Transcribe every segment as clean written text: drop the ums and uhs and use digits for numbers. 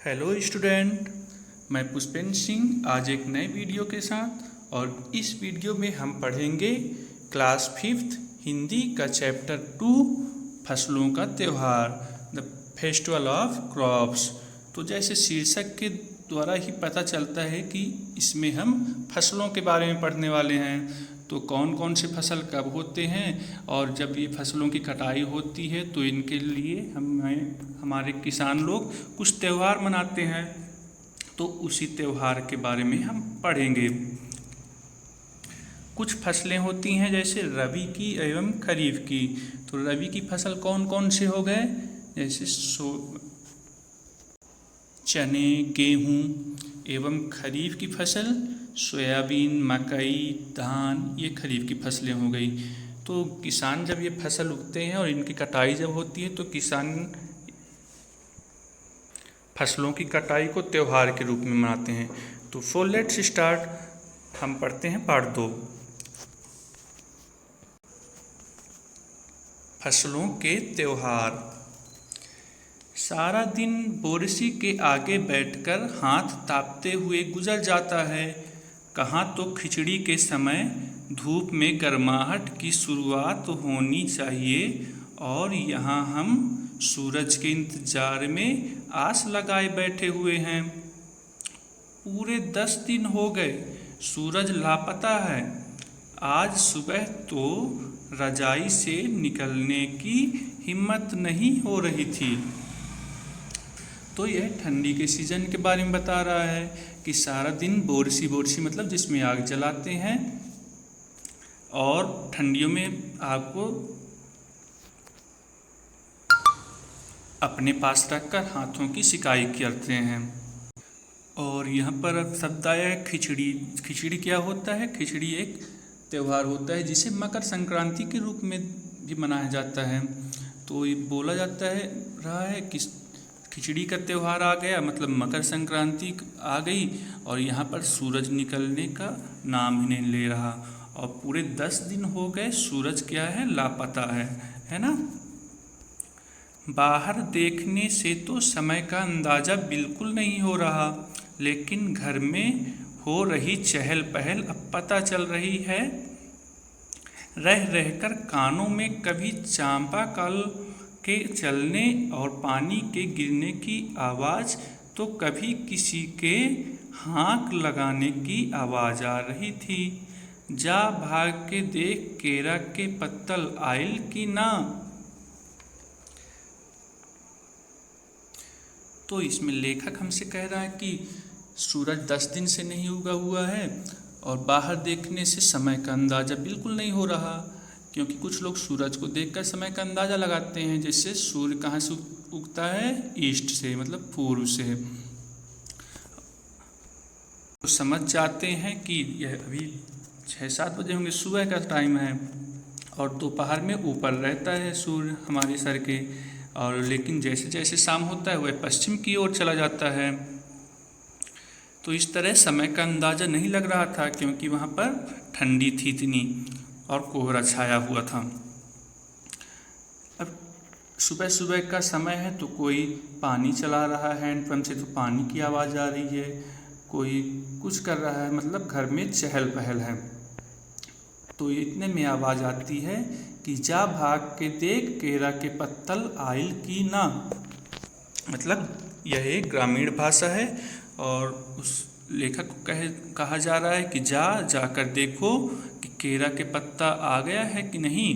Hello student, मैं पुष्पेंद्र सिंह आज एक नए वीडियो के साथ। और इस वीडियो में हम पढ़ेंगे क्लास 5th हिंदी का चैप्टर 2 फसलों का त्यौहार, द फेस्टिवल ऑफ क्रॉप्स। तो जैसे शीर्षक के द्वारा ही पता चलता है कि इसमें हम फसलों के बारे में पढ़ने वाले हैं। तो कौन कौन से फसल कब होते हैं और जब ये फसलों की कटाई होती है तो इनके लिए हमारे किसान लोग कुछ त्यौहार मनाते हैं। तो उसी त्यौहार के बारे में हम पढ़ेंगे। कुछ फसलें होती हैं जैसे रबी की एवं खरीफ की। तो रबी की फसल कौन कौन से हो गए, जैसे चने, गेहूँ। एवं खरीफ की फसल सोयाबीन, मकई, धान, ये खरीफ की फसलें हो गई। तो किसान जब ये फसल उगते हैं और इनकी कटाई जब होती है तो किसान फसलों की कटाई को त्यौहार के रूप में मनाते हैं। तो लेट्स स्टार्ट। हम पढ़ते हैं पार्ट 2, फसलों के त्यौहार। सारा दिन बोरसी के आगे बैठकर हाथ तापते हुए गुजर जाता है। कहाँ तो खिचड़ी के समय धूप में गर्माहट की शुरुआत होनी चाहिए और यहाँ हम सूरज के इंतजार में आस लगाए बैठे हुए हैं। पूरे 10 दिन हो गए, सूरज लापता है। आज सुबह तो रजाई से निकलने की हिम्मत नहीं हो रही थी। तो यह ठंडी के सीज़न के बारे में बता रहा है कि सारा दिन बोरसी मतलब जिसमें आग जलाते हैं और ठंडियों में आग को अपने पास रखकर हाथों की सिकाई करते हैं। और यहाँ पर अब शब्द आया है खिचड़ी। खिचड़ी क्या होता है? खिचड़ी एक त्यौहार होता है जिसे मकर संक्रांति के रूप में भी मनाया जाता है। तो ये बोला जाता है रहा है कि खिचड़ी का त्यौहार आ गया, मतलब मकर संक्रांति आ गई और यहाँ पर सूरज निकलने का नाम ही नहीं ले रहा। और पूरे 10 दिन हो गए, सूरज क्या है? लापता है ना। बाहर देखने से तो समय का अंदाज़ा बिल्कुल नहीं हो रहा, लेकिन घर में हो रही चहल पहल अब पता चल रही है। रह रहकर कानों में कभी चांपाकल के चलने और पानी के गिरने की आवाज़ तो कभी किसी के हाँक लगाने की आवाज़ आ रही थी। जा भाग के देख केरा के पत्तल आइल की ना। तो इसमें लेखक हमसे कह रहा है कि सूरज 10 दिन से नहीं उगा हुआ है और बाहर देखने से समय का अंदाज़ा बिल्कुल नहीं हो रहा, क्योंकि कुछ लोग सूरज को देखकर समय का अंदाज़ा लगाते हैं। जैसे सूर्य कहाँ से उगता है? ईस्ट से, मतलब पूर्व से। तो समझ जाते हैं कि यह अभी 6-7 बजे होंगे, सुबह का टाइम है और दोपहर में ऊपर रहता है सूर्य हमारे सर के। और लेकिन जैसे जैसे शाम होता है वह पश्चिम की ओर चला जाता है। तो इस तरह समय का अंदाज़ा नहीं लग रहा था, क्योंकि वहाँ पर ठंडी थी इतनी और कोहरा छाया हुआ था। अब सुबह सुबह का समय है तो कोई पानी चला रहा है हैंडपम्प से, तो पानी की आवाज़ आ रही है। कोई कुछ कर रहा है, मतलब घर में चहल पहल है। तो इतने में आवाज़ आती है कि जा भाग के देख केरा के पत्तल आइल की ना। मतलब यह एक ग्रामीण भाषा है और उस लेखक को कहा जा रहा है कि जाकर देखो कि केरा के पत्ता आ गया है कि नहीं।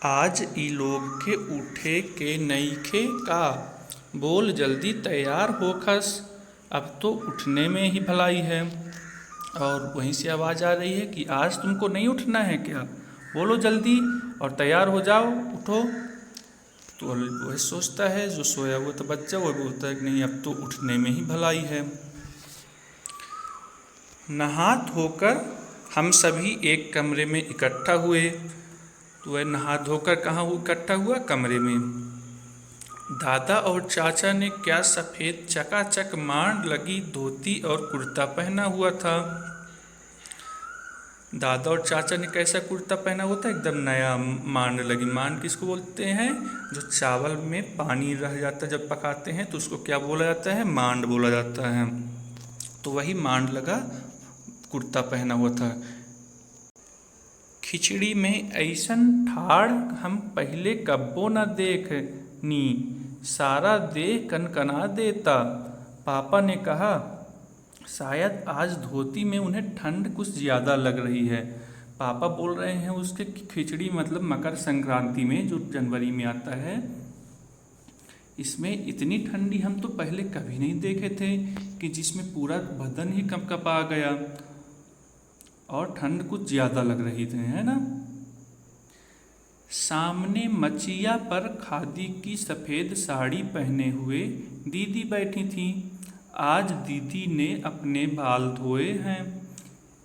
आज ई लोग के उठे के नईखे का, बोल जल्दी तैयार हो खस, अब तो उठने में ही भलाई है। और वहीं से आवाज़ आ रही है कि आज तुमको नहीं उठना है क्या? बोलो जल्दी और तैयार हो जाओ, उठो। तो वह सोचता है, जो सोया हुआ तो बच्चा, वो बोलता है कि नहीं, अब तो उठने में ही भलाई है। नहा धोकर हम सभी एक कमरे में इकट्ठा हुए। तो वह नहा धोकर कहाँ इकट्ठा हुआ? कमरे में। दादा और चाचा ने क्या सफ़ेद चकाचक मांड लगी धोती और कुर्ता पहना हुआ था। दादा और चाचा ने कैसा कुर्ता पहना हुआ था? एकदम नया। मांड लगी। मांड किसको बोलते हैं? जो चावल में पानी रह जाता है जब पकाते हैं तो उसको क्या बोला जाता है? मांड बोला जाता है। तो वही मांड लगा कुर्ता पहना हुआ था। खिचड़ी में ऐसन ठाड़ हम पहले कब्बो न देख नी, सारा देह कनकना देता। पापा ने कहा शायद आज धोती में उन्हें ठंड कुछ ज़्यादा लग रही है। पापा बोल रहे हैं उसके खिचड़ी मतलब मकर संक्रांति में जो जनवरी में आता है, इसमें इतनी ठंडी हम तो पहले कभी नहीं देखे थे कि जिसमें पूरा बदन ही कँपकपा गया और ठंड कुछ ज़्यादा लग रही थी, है ना। सामने मचिया पर खादी की सफ़ेद साड़ी पहने हुए दीदी बैठी थी। आज दीदी ने अपने बाल धोए हैं।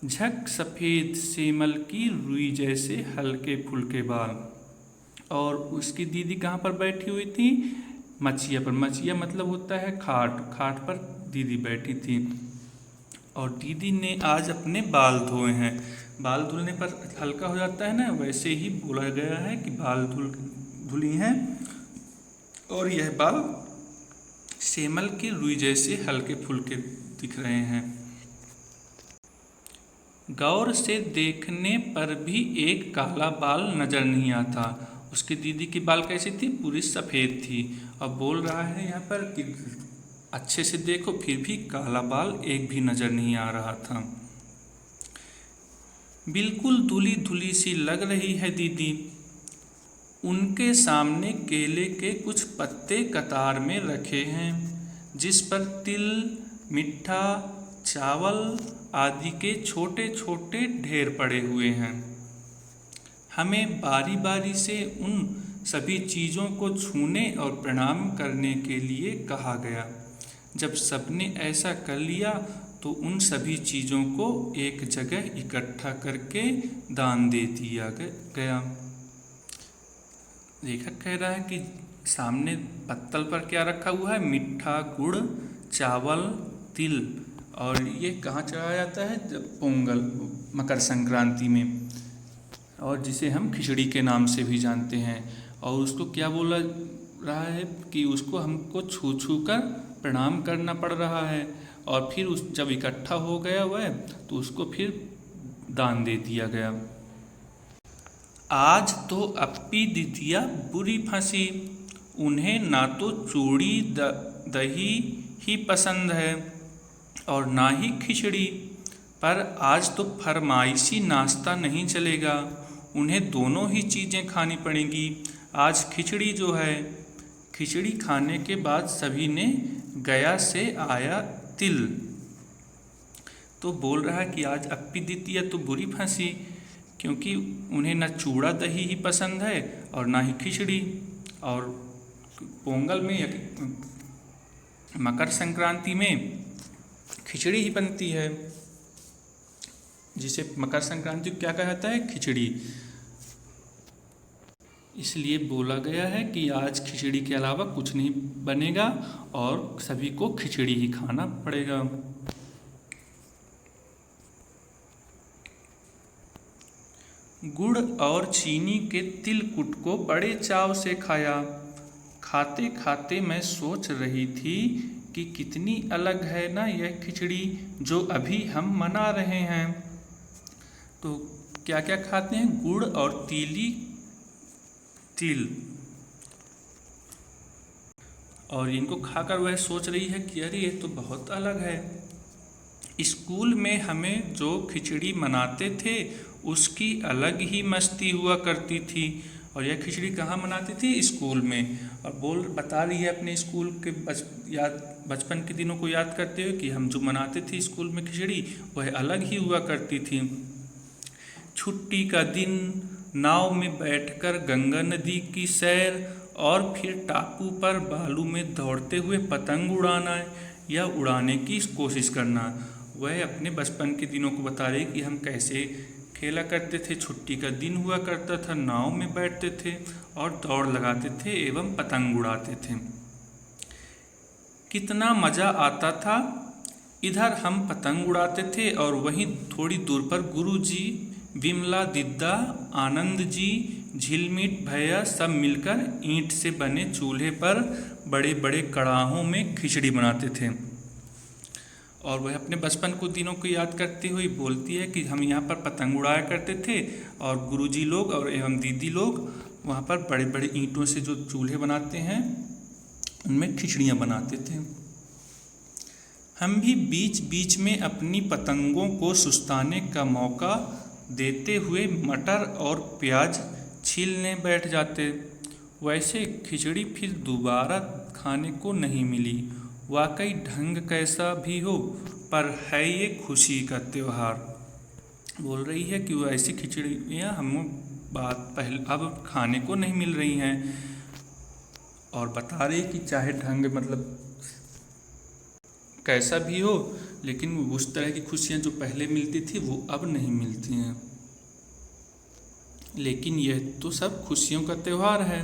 झक सफ़ेद सेमल की रुई जैसे हल्के फुल्के बाल। और उसकी दीदी कहाँ पर बैठी हुई थी? मचिया पर। मचिया मतलब होता है खाट। खाट पर दीदी बैठी थी और दीदी ने आज अपने बाल धोए हैं। बाल धुलने पर हल्का हो जाता है ना, वैसे ही बोला गया है कि बाल धुली हैं और यह बाल सेमल की रुई जैसे हल्के फुल्के दिख रहे हैं। गौर से देखने पर भी एक काला बाल नजर नहीं आता। उसकी दीदी की बाल कैसी थी? पूरी सफ़ेद थी। अब बोल रहा है यहाँ पर कि अच्छे से देखो, फिर भी काला बाल एक भी नजर नहीं आ रहा था। बिल्कुल धुली धुली सी लग रही है दीदी। उनके सामने केले के कुछ पत्ते कतार में रखे हैं जिस पर तिल, मिठा, चावल आदि के छोटे छोटे ढेर पड़े हुए हैं। हमें बारी बारी से उन सभी चीज़ों को छूने और प्रणाम करने के लिए कहा गया। जब सबने ऐसा कर लिया तो उन सभी चीज़ों को एक जगह इकट्ठा करके दान दे दिया गया। लेखक कह रहा है कि सामने पत्तल पर क्या रखा हुआ है? मिठा, गुड़, चावल, तिल। और ये कहाँ चढ़ाया जाता है? जब पोंगल, मकर संक्रांति में, और जिसे हम खिचड़ी के नाम से भी जानते हैं। और उसको क्या बोला रहा है कि उसको हमको छू छू कर प्रणाम करना पड़ रहा है। और फिर उस जब इकट्ठा हो गया वह तो उसको फिर दान दे दिया गया। आज तो अप्पी दीदिया बुरी फंसी। उन्हें ना तो चूड़ी दही ही पसंद है और ना ही खिचड़ी। पर आज तो फरमाइशी नाश्ता नहीं चलेगा, उन्हें दोनों ही चीज़ें खानी पड़ेंगी। आज खिचड़ी जो है, खिचड़ी खाने के बाद सभी ने गया से आया तिल। तो बोल रहा है कि आज अप्पी दीदिया तो बुरी फंसी क्योंकि उन्हें ना चूड़ा दही ही पसंद है और ना ही खिचड़ी। और पोंगल में या मकर संक्रांति में खिचड़ी ही बनती है, जिसे मकर संक्रांति क्या कहा जाता है? खिचड़ी। इसलिए बोला गया है कि आज खिचड़ी के अलावा कुछ नहीं बनेगा और सभी को खिचड़ी ही खाना पड़ेगा। गुड़ और चीनी के तिलकुट को बड़े चाव से खाया। खाते खाते मैं सोच रही थी कि कितनी अलग है ना यह खिचड़ी जो अभी हम मना रहे हैं। तो क्या क्या खाते हैं? गुड़ और तिल। और इनको खाकर वह सोच रही है कि अरे ये तो बहुत अलग है। स्कूल में हमें जो खिचड़ी मनाते थे उसकी अलग ही मस्ती हुआ करती थी। और यह खिचड़ी कहाँ मनाती थी? स्कूल में। और बता रही है अपने स्कूल के बचपन के दिनों को याद करते हुए कि हम जो मनाते थे स्कूल में खिचड़ी वह अलग ही हुआ करती थी। छुट्टी का दिन, नाव में बैठकर गंगा नदी की सैर और फिर टापू पर बालू में दौड़ते हुए पतंग उड़ाना या उड़ाने की कोशिश करना। वह अपने बचपन के दिनों को बता रही कि हम कैसे खेला करते थे। छुट्टी का दिन हुआ करता था, नाव में बैठते थे और दौड़ लगाते थे एवं पतंग उड़ाते थे। कितना मज़ा आता था। इधर हम पतंग उड़ाते थे और वहीं थोड़ी दूर पर गुरुजी विमला दीदा आनंद जी झिलमिट भैया सब मिलकर ईंट से बने चूल्हे पर बड़े बड़े कड़ाहों में खिचड़ी बनाते थे। और वह अपने बचपन को दिनों को याद करती हुई बोलती है कि हम यहाँ पर पतंग उड़ाया करते थे और गुरुजी लोग और एवं दीदी लोग वहाँ पर बड़े बड़े ईंटों से जो चूल्हे बनाते हैं उनमें खिचड़ियाँ बनाते थे। हम भी बीच बीच में अपनी पतंगों को सुस्ताने का मौका देते हुए मटर और प्याज छीलने बैठ जाते। वैसे खिचड़ी फिर दोबारा खाने को नहीं मिली। वाकई ढंग कैसा भी हो पर है ये खुशी का त्यौहार। बोल रही है कि वो ऐसी खिचड़ियाँ हम बात पहले अब खाने को नहीं मिल रही हैं, और बता रही कि चाहे ढंग मतलब कैसा भी हो लेकिन उस तरह की खुशियाँ जो पहले मिलती थी वो अब नहीं मिलती हैं। लेकिन यह तो सब खुशियों का त्यौहार है।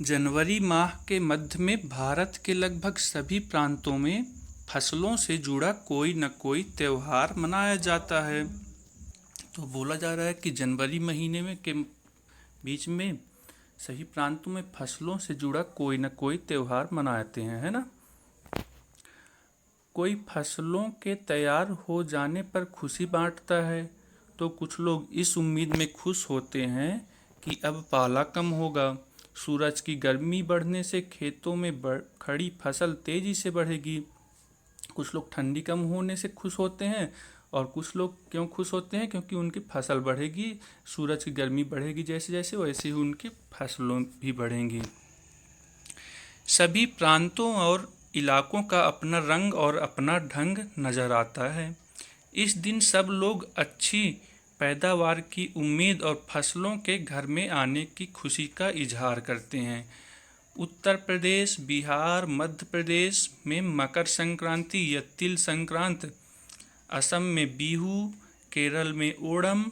जनवरी माह के मध्य में भारत के लगभग सभी प्रांतों में फसलों से जुड़ा कोई न कोई त्यौहार मनाया जाता है। तो बोला जा रहा है कि जनवरी महीने में के बीच में सभी प्रांतों में फसलों से जुड़ा कोई न कोई त्यौहार मनाते हैं, है ना। कोई फसलों के तैयार हो जाने पर खुशी बांटता है तो कुछ लोग इस उम्मीद में खुश होते हैं कि अब पाला कम होगा। सूरज की गर्मी बढ़ने से खेतों में खड़ी फसल तेजी से बढ़ेगी। कुछ लोग ठंडी कम होने से खुश होते हैं, और कुछ लोग क्यों खुश होते हैं? क्योंकि उनकी फसल बढ़ेगी। सूरज की गर्मी बढ़ेगी जैसे जैसे, वैसे ही उनकी फसलों भी बढ़ेंगी। सभी प्रांतों और इलाकों का अपना रंग और अपना ढंग नज़र आता है। इस दिन सब लोग अच्छी पैदावार की उम्मीद और फसलों के घर में आने की खुशी का इजहार करते हैं। उत्तर प्रदेश, बिहार, मध्य प्रदेश में मकर संक्रांति या तिल संक्रांत, असम में बिहू, केरल में ओणम,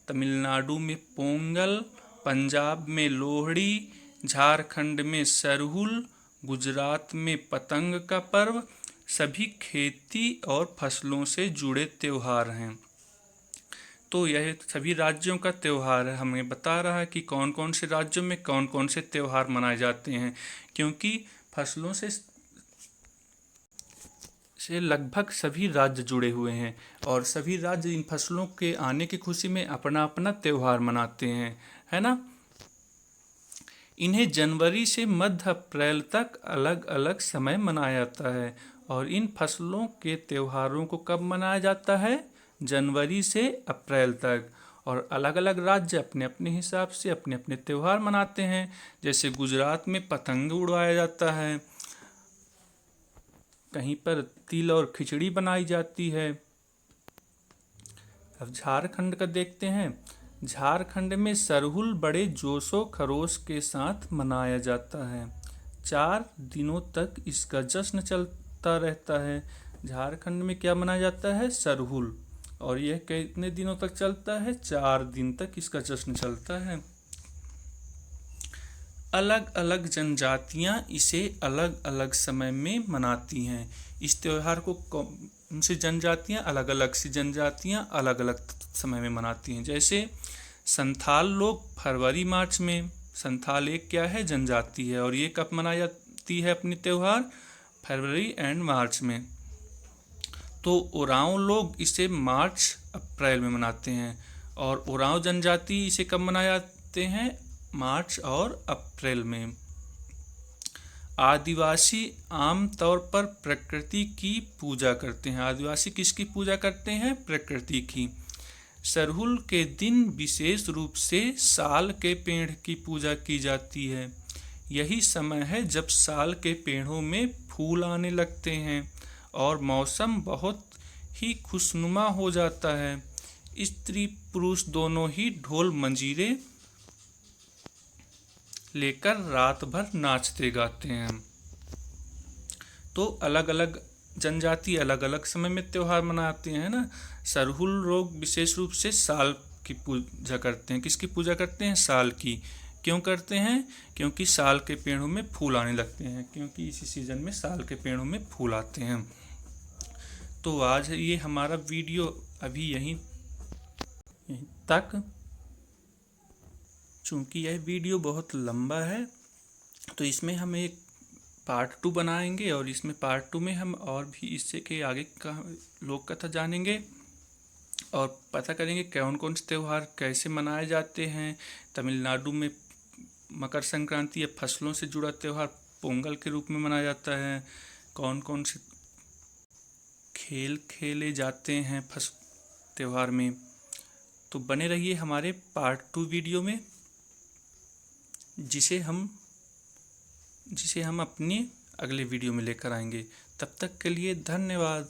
तमिलनाडु में पोंगल, पंजाब में लोहड़ी, झारखंड में सरहुल, गुजरात में पतंग का पर्व सभी खेती और फसलों से जुड़े त्यौहार हैं। तो यह सभी राज्यों का त्यौहार है। हमें बता रहा है कि कौन कौन से राज्यों में कौन कौन से त्यौहार मनाए जाते हैं, क्योंकि फसलों से लगभग सभी राज्य जुड़े हुए हैं और सभी राज्य इन फसलों के आने की खुशी में अपना अपना त्यौहार मनाते हैं, है ना। इन्हें जनवरी से मध्य अप्रैल तक अलग अलग समय मनाया जाता है। और इन फसलों के त्योहारों को कब मनाया जाता है? जनवरी से अप्रैल तक। और अलग अलग राज्य अपने अपने हिसाब से अपने अपने त्यौहार मनाते हैं। जैसे गुजरात में पतंग उड़ाया जाता है, कहीं पर तिल और खिचड़ी बनाई जाती है। अब झारखंड का देखते हैं। झारखंड में सरहुल बड़े जोशो खरोश के साथ मनाया जाता है। 4 दिनों तक इसका जश्न चलता रहता है। झारखंड में क्या मनाया जाता है? सरहुल। और यह कितने दिनों तक चलता है? 4 दिन तक इसका जश्न चलता है। अलग अलग जनजातियां इसे अलग अलग समय में मनाती हैं। इस त्यौहार को कौन सी जनजातियां? अलग अलग सी जनजातियां अलग अलग समय में मनाती हैं। जैसे संथाल लोग फरवरी मार्च में। संथाल एक क्या है? जनजाति है। और ये कब मनाई जाती है अपनी त्यौहार? फरवरी एंड मार्च में। तो ओरांव लोग इसे मार्च अप्रैल में मनाते हैं। और ओरांव जनजाति इसे कब मनाए जाते हैं? मार्च और अप्रैल में। आदिवासी आम तौर पर प्रकृति की पूजा करते हैं। आदिवासी किसकी पूजा करते हैं? प्रकृति की। सरहुल के दिन विशेष रूप से साल के पेड़ की पूजा की जाती है। यही समय है जब साल के पेड़ों में फूल आने लगते हैं और मौसम बहुत ही खुशनुमा हो जाता है। स्त्री पुरुष दोनों ही ढोल मंजीरे लेकर रात भर नाचते गाते हैं। तो अलग अलग जनजाति अलग अलग समय में त्यौहार मनाते हैं ना। सरहुल लोग विशेष रूप से साल की पूजा करते हैं। किसकी पूजा करते हैं? साल की। क्यों करते हैं? क्योंकि साल के पेड़ों में फूल आने लगते हैं। क्योंकि इसी सीजन में साल के पेड़ों में फूल आते हैं। तो आज ये हमारा वीडियो अभी यहीं तक। चूँकि यह वीडियो बहुत लंबा है तो इसमें हम एक पार्ट 2 बनाएंगे, और इसमें पार्ट 2 में हम और भी इससे के आगे का लोक कथा जानेंगे और पता करेंगे कौन कौन से त्यौहार कैसे मनाए जाते हैं। तमिलनाडु में मकर संक्रांति या फसलों से जुड़ा त्यौहार पोंगल के रूप में मनाया जाता है। कौन कौन से खेल खेले जाते हैं त्यौहार में। तो बने रहिए हमारे पार्ट 2 वीडियो में, जिसे हम अपने अगले वीडियो में लेकर आएंगे। तब तक के लिए धन्यवाद।